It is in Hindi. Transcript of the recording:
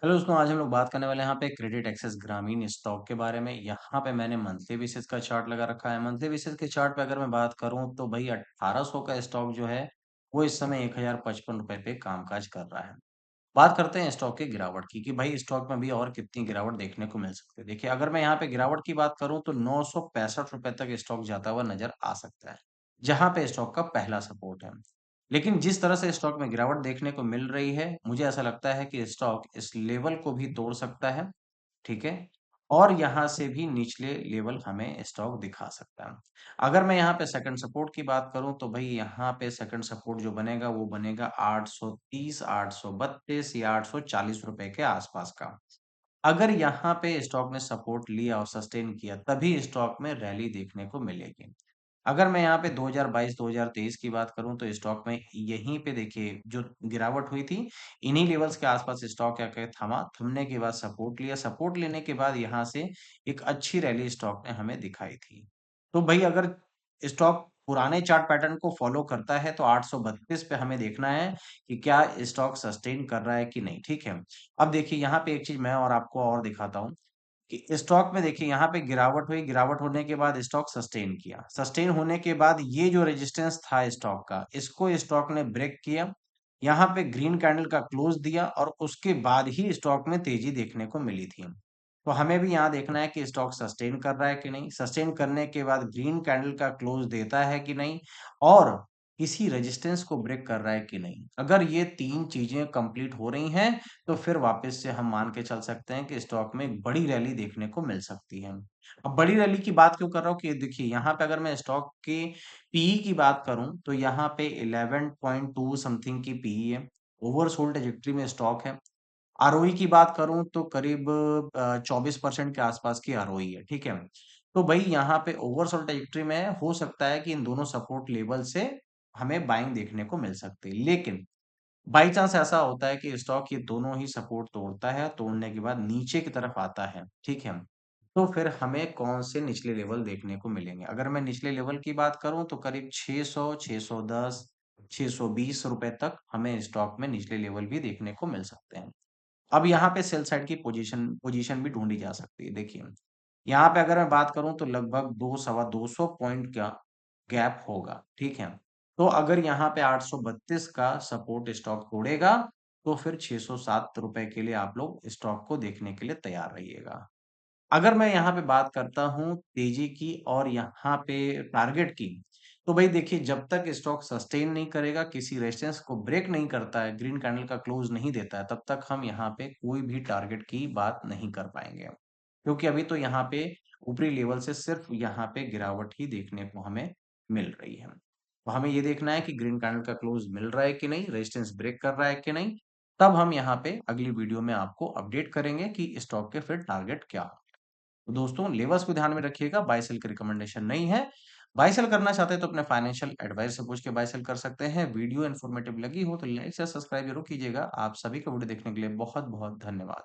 हेलो दोस्तों, आज हम लोग बात करने वाले हैं यहाँ पे क्रेडिट एक्सेस ग्रामीण स्टॉक के बारे में। यहाँ पे मैंने मंथली बेसिस का चार्ट लगा रखा है। मंथली बेसिस के चार्ट पे अगर मैं बात करूँ तो भाई 1800 का स्टॉक जो है वो इस समय 1055 रुपए पे कामकाज कर रहा है। बात करते हैं स्टॉक की गिरावट की कि भाई स्टॉक में भी और कितनी गिरावट देखने को मिल सकती है। देखिए, अगर मैं यहाँ पे गिरावट की बात करूँ तो 965 रुपए तक स्टॉक जाता हुआ नजर आ सकता है, जहाँ पे स्टॉक का पहला सपोर्ट है। लेकिन जिस तरह से स्टॉक में गिरावट देखने को मिल रही है, मुझे ऐसा लगता है कि स्टॉक इस लेवल को भी तोड़ सकता है, ठीक है? और यहाँ से भी निचले लेवल हमें स्टॉक दिखा सकता है। अगर मैं यहाँ पे सेकंड सपोर्ट की बात करूँ तो भई यहाँ पे सेकंड सपोर्ट जो बनेगा वो बनेगा 830, 832 या 840 रुपए के आसपास का। अगर यहाँ पे स्टॉक ने सपोर्ट लिया और सस्टेन किया तभी स्टॉक में रैली देखने को मिलेगी। अगर मैं यहाँ पे 2022-2023 की बात करूँ तो स्टॉक में यहीं पे देखिए जो गिरावट हुई थी, इन्हीं लेवल्स के आसपास स्टॉक आके थमा, थमने के बाद सपोर्ट लिया, सपोर्ट लेने के बाद यहाँ से एक अच्छी रैली स्टॉक ने हमें दिखाई थी। तो भई अगर स्टॉक पुराने चार्ट पैटर्न को फॉलो करता है तो 832 पे हमें देखना है कि क्या स्टॉक सस्टेन कर रहा है कि नहीं, ठीक है? अब देखिए यहाँ पे एक चीज़ मैं और आपको और दिखाता हूँ। कि स्टॉक में देखिए यहाँ पे गिरावट हुई, गिरावट होने के बाद स्टॉक सस्टेन किया। सस्टेन होने के बाद ये जो रेजिस्टेंस था स्टॉक का, इसको स्टॉक ने ब्रेक किया। यहाँ पे ग्रीन कैंडल का क्लोज दिया और उसके बाद ही स्टॉक में तेजी देखने को मिली थी। तो हमें भी यहाँ देखना है कि स्टॉक सस्टेन कर रहा है कि नहीं, सस्टेन करने के बाद ग्रीन कैंडल का क्लोज देता है कि नहीं और किसी रेजिस्टेंस को ब्रेक कर रहा है कि नहीं। अगर ये 3 चीजें कंप्लीट हो रही हैं तो फिर वापस से हम मान के चल सकते हैं कि स्टॉक में एक बड़ी रैली देखने को मिल सकती है। अब बड़ी रैली की बात क्यों कर रहा हूँ कि देखिए यहाँ पे अगर मैं स्टॉक के पीई की बात करूँ तो यहाँ पे 11.2 समथिंग की पीई है। ओवरसोल्ड ट्रैजेक्टरी में स्टॉक है। आरओई की बात करूँ तो करीब 24% के आसपास की आरओई है, ठीक है? तो भई यहाँ पे ओवरसोल्ड ट्रैजेक्टरी में हो सकता है कि इन दोनों सपोर्ट लेवल से हमें बाइंग देखने को मिल सकती है। लेकिन बाई चांस ऐसा होता है कि स्टॉक ये दोनों ही सपोर्ट तोड़ता है, तोड़ने के बाद नीचे की तरफ आता है, ठीक है? तो फिर हमें कौन से निचले लेवल देखने को मिलेंगे? अगर मैं निचले लेवल की बात करूँ तो करीब 600, 610, 620 रुपए तक हमें स्टॉक में निचले लेवल भी देखने को मिल सकते हैं। अब यहाँ पे सेल साइड की पोजीशन भी ढूँढी जा सकती है। देखिए, यहाँ पे अगर मैं बात करूँ तो लगभग 2 सवा 200 पॉइंट का गैप होगा, ठीक है? तो अगर यहाँ पे 832 का सपोर्ट स्टॉक तोड़ेगा, तो फिर 607 रुपए के लिए आप लोग स्टॉक को देखने के लिए तैयार रहिएगा। अगर मैं यहाँ पे बात करता हूँ तेजी की और यहाँ पे टारगेट की, तो भाई देखिए जब तक स्टॉक सस्टेन नहीं करेगा, किसी रेजिस्टेंस को ब्रेक नहीं करता है, ग्रीन कैंडल का क्लोज नहीं देता है, तब तक हम यहाँ पे कोई भी टारगेट की बात नहीं कर पाएँगे। क्योंकि अभी तो यहाँ पे ऊपरी लेवल से सिर्फ यहाँ पे गिरावट ही देखने को हमें मिल रही है। तो हमें ये देखना है कि ग्रीन कैंडल का क्लोज मिल रहा है कि नहीं, रेजिस्टेंस ब्रेक कर रहा है कि नहीं, तब हम यहाँ पे अगली वीडियो में आपको अपडेट करेंगे कि स्टॉक के फिर टारगेट क्या होंगे। तो दोस्तों लेवर्स को ध्यान में रखिएगा, बाय सेल की रिकमेंडेशन नहीं है। बाय सेल करना चाहते हैं तो अपने फाइनेंशियल एडवाइस से पूछ के बाय सेल कर सकते हैं। वीडियो इन्फॉर्मेटिव लगी हो तो लाइक से सब्सक्राइब जरूर कीजिएगा। आप सभी को वीडियो देखने के लिए बहुत-बहुत धन्यवाद।